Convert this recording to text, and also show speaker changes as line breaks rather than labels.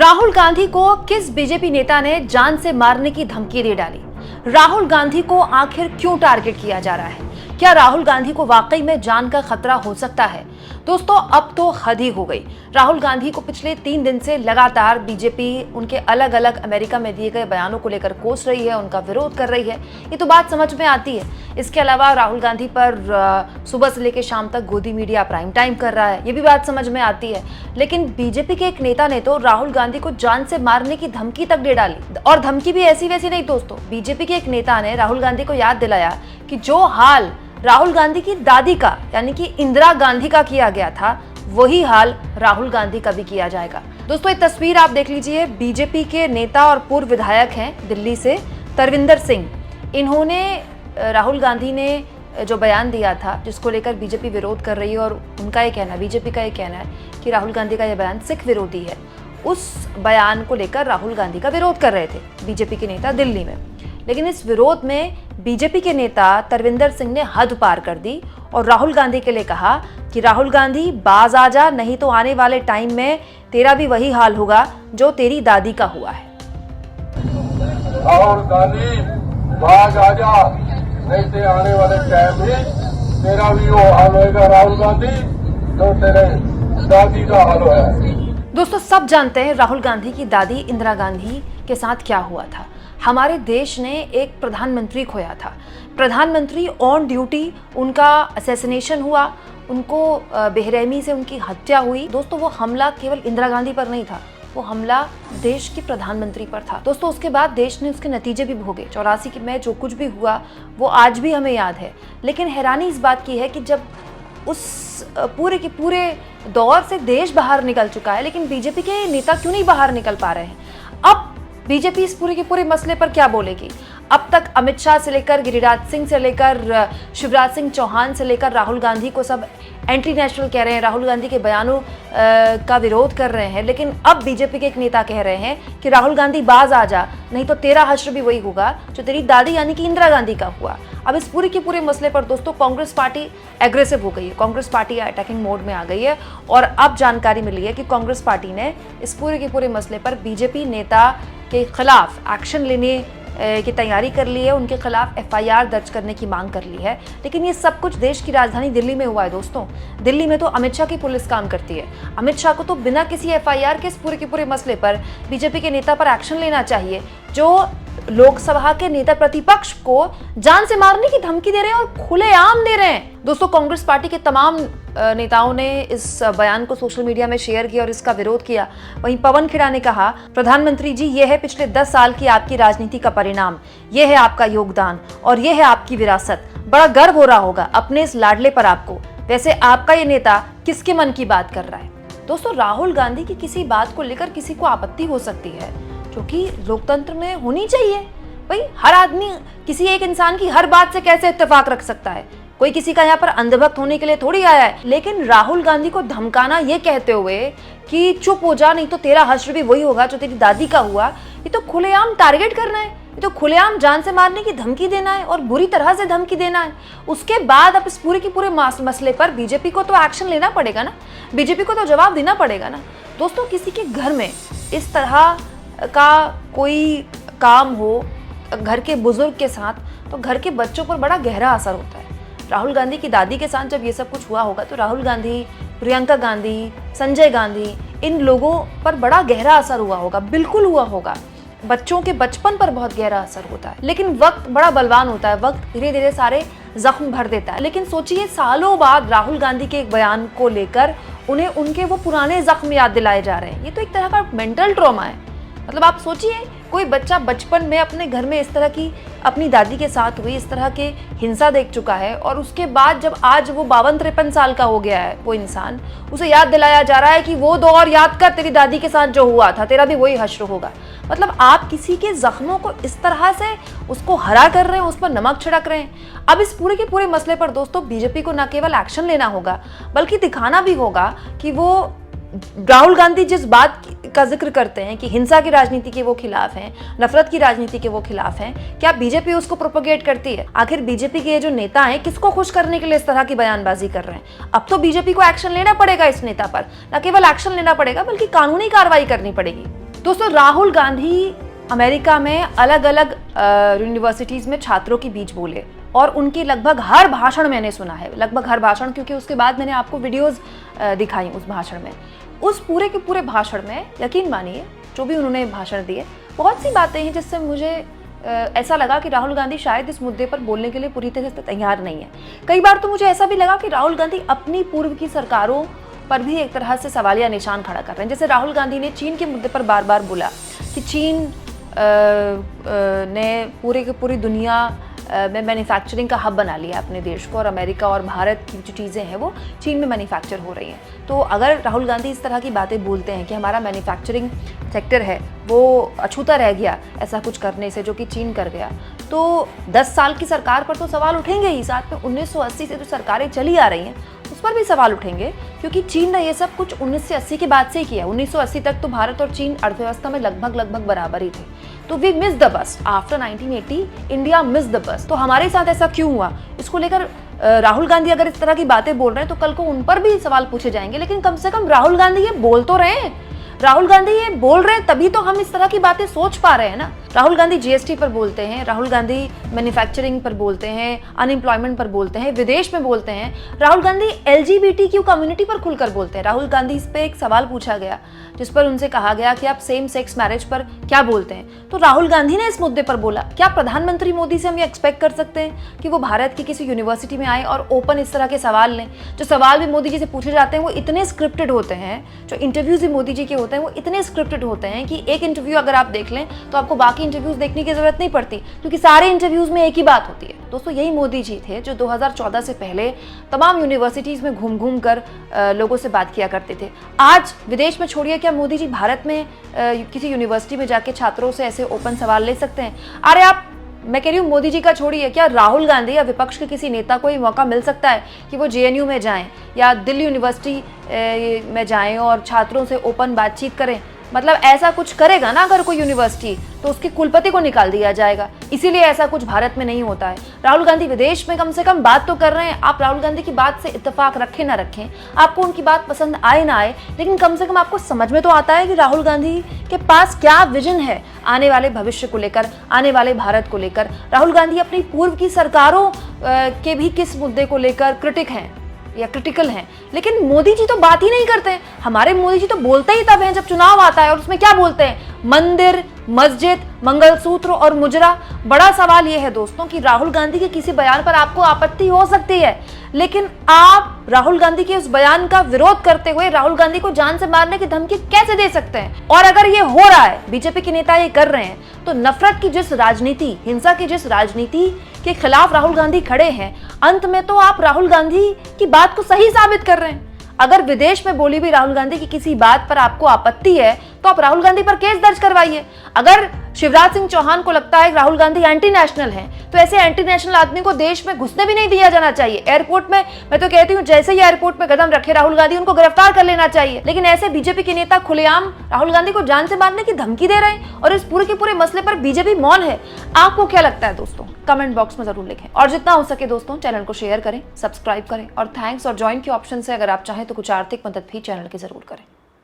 राहुल गांधी को किस बीजेपी नेता ने जान से मारने की धमकी दे डाली? राहुल गांधी को आखिर क्यों टारगेट किया जा रहा है? क्या राहुल गांधी को वाकई में जान का खतरा हो सकता है? दोस्तों, अब तो हद ही हो गई। राहुल गांधी को पिछले 3 दिन से लगातार बीजेपी उनके अलग अलग अमेरिका में दिए गए बयानों को लेकर कोस रही है, उनका विरोध कर रही है। ये तो बात समझ में आती है। इसके अलावा राहुल गांधी पर सुबह से लेकर शाम तक गोदी मीडिया प्राइम टाइम कर रहा है, ये भी बात समझ में आती है। लेकिन बीजेपी के एक नेता ने तो राहुल गांधी को जान से मारने की धमकी तक दे डाली, और धमकी भी ऐसी वैसी नहीं दोस्तों। बीजेपी के एक नेता ने राहुल गांधी को याद दिलाया कि जो हाल राहुल गांधी की दादी का यानी कि इंदिरा गांधी का किया गया था, वही हाल राहुल गांधी का भी किया जाएगा। दोस्तों, एक तस्वीर आप देख लीजिए। बीजेपी के नेता और पूर्व विधायक हैं दिल्ली से, तरविंदर सिंह। इन्होंने राहुल गांधी ने जो बयान दिया था, जिसको लेकर बीजेपी विरोध कर रही है, और उनका ये कहना, बीजेपी का ये कहना है कि राहुल गांधी का यह बयान सिख विरोधी है। उस बयान को लेकर राहुल गांधी का विरोध कर रहे थे बीजेपी के नेता दिल्ली में। लेकिन इस विरोध में बीजेपी के नेता तरविंदर सिंह ने हद पार कर दी और राहुल गांधी के लिए कहा कि राहुल गांधी बाज आ जा, नहीं तो आने वाले टाइम में तेरा भी वही हाल होगा जो तेरी दादी का हुआ है।
राहुल गांधी बाज आ जा, नहीं तो आने वाले टाइम में तेरा भी वो हाल होगा राहुल गांधी जो तेरे दादी का हाल है।
दोस्तों, सब जानते हैं राहुल गांधी की दादी इंदिरा गांधी के साथ क्या हुआ था। हमारे देश ने एक प्रधानमंत्री खोया था। प्रधानमंत्री ऑन ड्यूटी, उनका असैसिनेशन हुआ, उनको बेरहमी से उनकी हत्या हुई। दोस्तों, वो हमला केवल इंदिरा गांधी पर नहीं था, वो हमला देश के प्रधानमंत्री पर था। दोस्तों, उसके बाद देश ने उसके नतीजे भी भोगे। 84 में जो कुछ भी हुआ वो आज भी हमें याद है। लेकिन हैरानी इस बात की है कि जब उस पूरे के पूरे दौर से देश बाहर निकल चुका है, लेकिन बीजेपी के नेता क्यों नहीं बाहर निकल पा रहे हैं? अब बीजेपी इस पूरे के पूरे मसले पर क्या बोलेगी? अब तक अमित शाह से लेकर गिरिराज सिंह से लेकर शिवराज सिंह चौहान से लेकर राहुल गांधी को सब एंटी नेशनल कह रहे हैं, राहुल गांधी के बयानों का विरोध कर रहे हैं। लेकिन अब बीजेपी के एक नेता कह रहे हैं कि राहुल गांधी बाज आ जा, नहीं तो तेरा हश्र भी वही होगा जो तेरी दादी यानी कि इंदिरा गांधी का हुआ। अब इस पूरे के पूरे मसले पर दोस्तों कांग्रेस पार्टी एग्रेसिव हो गई है, कांग्रेस पार्टी अटैकिंग मोड में आ गई है। और अब जानकारी मिली है कि कांग्रेस पार्टी ने इस पूरे के पूरे मसले पर बीजेपी नेता के खिलाफ एक्शन लेने की तैयारी कर ली है, उनके खिलाफ एफआईआर दर्ज करने की मांग कर ली है। लेकिन ये सब कुछ देश की राजधानी दिल्ली में हुआ है दोस्तों। दिल्ली में तो अमित शाह की पुलिस काम करती है। अमित शाह को तो बिना किसी एफआईआर के इस पूरे के पूरे मसले पर बीजेपी के नेता पर एक्शन लेना चाहिए, जो लोकसभा के नेता प्रतिपक्ष को जान से मारने की धमकी दे रहे हैं और खुलेआम दे रहे हैं। दोस्तों, कांग्रेस पार्टी के तमाम नेताओं ने इस बयान को सोशल मीडिया में शेयर किया और इसका विरोध किया। वहीं पवन खेड़ा ने कहा, प्रधानमंत्री जी, ये है पिछले 10 साल की आपकी राजनीति का परिणाम, ये है आपका योगदान और ये है आपकी विरासत। बड़ा गर्व हो रहा होगा अपने इस लाडले पर आपको। वैसे आपका ये नेता किसके मन की बात कर रहा है? दोस्तों, राहुल गांधी की किसी बात को लेकर किसी को आपत्ति हो सकती है, जो कि लोकतंत्र में होनी चाहिए। भाई, हर आदमी किसी एक इंसान की हर बात से कैसे इत्तेफाक रख सकता है? कोई किसी का यहाँ पर अंधभक्त होने के लिए थोड़ी आया है। लेकिन राहुल गांधी को धमकाना, ये कहते हुए कि चुप हो जा, नहीं तो तेरा हश्र भी वही होगा जो तेरी दादी का हुआ, ये तो खुलेआम टारगेट करना है, ये तो खुलेआम जान से मारने की धमकी देना है और बुरी तरह से धमकी देना है। उसके बाद अब इस पूरे के पूरे मसले पर बीजेपी को तो एक्शन लेना पड़ेगा ना, बीजेपी को तो जवाब देना पड़ेगा ना। दोस्तों, किसी के घर में इस तरह का कोई काम हो घर के बुजुर्ग के साथ, तो घर के बच्चों पर बड़ा गहरा असर होता है। राहुल गांधी की दादी के साथ जब ये सब कुछ हुआ होगा, तो राहुल गांधी, प्रियंका गांधी, संजय गांधी, इन लोगों पर बड़ा गहरा असर हुआ होगा, बिल्कुल हुआ होगा। बच्चों के बचपन पर बहुत गहरा असर होता है। लेकिन वक्त बड़ा बलवान होता है, वक्त धीरे धीरे सारे जख्म भर देता है। लेकिन सोचिए, सालों बाद राहुल गांधी के एक बयान को लेकर उन्हें उनके वो पुराने जख्म याद दिलाए जा रहे हैं। ये तो एक तरह का मेंटल ट्रॉमा है। मतलब आप सोचिए, कोई बच्चा बचपन में अपने घर में इस तरह की अपनी दादी के साथ हुई इस तरह के हिंसा देख चुका है, और उसके बाद जब आज वो 52-53 साल का हो गया है वो इंसान, उसे याद दिलाया जा रहा है कि वो दौर याद कर, तेरी दादी के साथ जो हुआ था, तेरा भी वही हश्र होगा। मतलब आप किसी के जख्मों को इस तरह से उसको हरा कर रहे हैं, उस पर नमक छिड़क रहे हैं। अब इस पूरे के पूरे मसले पर दोस्तों बीजेपी को न केवल एक्शन लेना होगा, बल्कि दिखाना भी होगा कि वो राहुल गांधी जिस बात का जिक्र करते हैं कि हिंसा की राजनीति के वो खिलाफ हैं, नफरत की राजनीति के वो खिलाफ हैं, क्या बीजेपी उसको प्रोपोगेट करती है? आखिर बीजेपी के ये जो नेता हैं, किसको खुश करने के लिए इस तरह की बयानबाजी कर रहे हैं? अब तो बीजेपी को एक्शन लेना पड़ेगा इस नेता पर, न केवल एक्शन लेना पड़ेगा बल्कि कानूनी कार्रवाई करनी पड़ेगी। दोस्तों, राहुल गांधी अमेरिका में अलग अलग यूनिवर्सिटीज़ में छात्रों के बीच बोले और उनकी लगभग हर भाषण मैंने सुना है, लगभग हर भाषण, क्योंकि उसके बाद मैंने आपको वीडियोस दिखाई उस भाषण में। उस पूरे के पूरे भाषण में यकीन मानिए जो भी उन्होंने भाषण दिए, बहुत सी बातें हैं जिससे मुझे ऐसा लगा कि राहुल गांधी शायद इस मुद्दे पर बोलने के लिए पूरी तरह से तैयार नहीं है। कई बार तो मुझे ऐसा भी लगा कि राहुल गांधी अपनी पूर्व की सरकारों पर भी एक तरह से सवालिया निशान खड़ा कर रहे हैं। जैसे राहुल गांधी ने चीन के मुद्दे पर बार बार बोला कि चीन ने पूरे की पूरी दुनिया में मैन्युफैक्चरिंग का हब बना लिया अपने देश को, और अमेरिका और भारत की जो चीज़ें हैं वो चीन में मैन्युफैक्चर हो रही हैं। तो अगर राहुल गांधी इस तरह की बातें बोलते हैं कि हमारा मैन्युफैक्चरिंग सेक्टर है वो अछूता रह गया ऐसा कुछ करने से जो कि चीन कर गया, तो 10 साल की सरकार पर तो सवाल उठेंगे ही। साथ में 1980 से जो सरकारें चली आ रही हैं उस पर भी सवाल उठेंगे, क्योंकि चीन ने ये सब कुछ 1980 के बाद से ही किया। 1980 तक तो भारत और चीन अर्थव्यवस्था में लगभग बराबर ही थे। तो we miss the bus after 1980, India miss the bus. तो हमारे साथ ऐसा क्यों हुआ, इसको लेकर राहुल गांधी अगर इस तरह की बातें बोल रहे हैं तो कल को उन पर भी सवाल पूछे जाएंगे। लेकिन कम से कम राहुल गांधी ये बोल तो रहे हैं, राहुल गांधी ये बोल रहे हैं, तभी तो हम इस तरह की बातें सोच पा रहे हैं ना। राहुल गांधी जीएसटी पर बोलते हैं, राहुल गांधी मैन्युफैक्चरिंग पर बोलते हैं, अनएम्प्लॉयमेंट पर बोलते हैं, विदेश में बोलते हैं, राहुल गांधी एलजीबीटीक्यू कम्युनिटी पर खुलकर बोलते हैं। राहुल गांधी इस पे एक सवाल पूछा गया जिस पर उनसे कहा गया कि आप सेम सेक्स मैरिज पर क्या बोलते हैं, तो राहुल गांधी ने इस मुद्दे पर बोला। क्या प्रधानमंत्री मोदी से हम ये एक्सपेक्ट कर सकते हैं कि वो भारत की किसी यूनिवर्सिटी में आए और ओपन इस तरह के सवाल लें? जो सवाल भी मोदी जी से पूछे जाते हैं वो इतने स्क्रिप्टेड होते हैं, जो इंटरव्यूज भी मोदी जी के होते हैं वो इतने स्क्रिप्टेड होते हैं कि एक इंटरव्यू अगर आप देख लें तो आपको बाकी इंटरव्यूज देखने की जरूरत नहीं पड़ती, क्योंकि सारे इंटरव्यूज में एक ही बात होती है। दोस्तों, यही मोदी जी थे जो 2014 से पहले तमाम यूनिवर्सिटीज में घूम घूम कर लोगों से बात किया करते थे। आज विदेश में छोड़िए, क्या मोदी जी भारत में किसी यूनिवर्सिटी में जाके छात्रों से ऐसे ओपन सवाल ले सकते हैं? अरे आप, मैं कह रही हूँ मोदी जी का छोड़िए, क्या राहुल गांधी या विपक्ष के किसी नेता को ये मौका मिल सकता है कि वो जेएनयू में जाएं या दिल्ली यूनिवर्सिटी में जाएं और छात्रों से ओपन बातचीत करें? मतलब ऐसा कुछ करेगा ना अगर कोई यूनिवर्सिटी, तो उसके कुलपति को निकाल दिया जाएगा। इसीलिए ऐसा कुछ भारत में नहीं होता है। राहुल गांधी विदेश में कम से कम बात तो कर रहे हैं। आप राहुल गांधी की बात से इत्तेफाक रखें ना रखें, आपको उनकी बात पसंद आए ना आए, लेकिन कम से कम आपको समझ में तो आता है कि राहुल गांधी के पास क्या विजन है आने वाले भविष्य को लेकर, आने वाले भारत को लेकर। राहुल गांधी अपनी पूर्व की सरकारों के भी किस मुद्दे को लेकर क्रिटिक हैं या क्रिटिकल हैं, लेकिन मोदी जी तो बात ही नहीं करते हैं। हमारे मोदी जी तो बोलते ही तब हैं जब चुनाव आता है, और उसमें क्या बोलते हैं? मंदिर, मस्जिद, मंगलसूत्र और मुजरा। बड़ा सवाल यह है दोस्तों कि राहुल गांधी के किसी बयान पर आपको आपत्ति हो सकती है, लेकिन आप राहुल गांधी के उस बयान का विरोध करते हुए राहुल गांधी को जान से मारने की धमकी कैसे दे सकते हैं? और अगर ये हो रहा है, बीजेपी के नेता ये कर रहे हैं, तो नफरत की जिस राजनीति, हिंसा की जिस राजनीति के खिलाफ राहुल गांधी खड़े हैं, अंत में तो आप राहुल गांधी की बात को सही साबित कर रहे हैं। अगर विदेश में बोली भी राहुल गांधी की किसी बात पर आपको आपत्ति है तो आप राहुल गांधी पर केस दर्ज करवाइए। अगर शिवराज सिंह चौहान को लगता है कि राहुल गांधी एंटी नेशनल हैं, तो ऐसे एंटी नेशनल आदमी को देश में घुसने भी नहीं दिया जाना चाहिए। एयरपोर्ट में, मैं तो कहती हूँ जैसे ही एयरपोर्ट में कदम रखे राहुल गांधी, उनको गिरफ्तार कर लेना चाहिए। लेकिन ऐसे बीजेपी के नेता खुलेआम राहुल गांधी को जान से मारने की धमकी दे रहे हैं, और इस पूरे के पूरे मसले पर बीजेपी मौन है। आपको क्या लगता है दोस्तों? कमेंट बॉक्स में जरूर लिखें, और जितना हो सके दोस्तों चैनल को शेयर करें, सब्सक्राइब करें, और थैंक्स और ज्वाइन के ऑप्शन से अगर आप चाहें तो कुछ आर्थिक मदद भी चैनल की जरूर करें।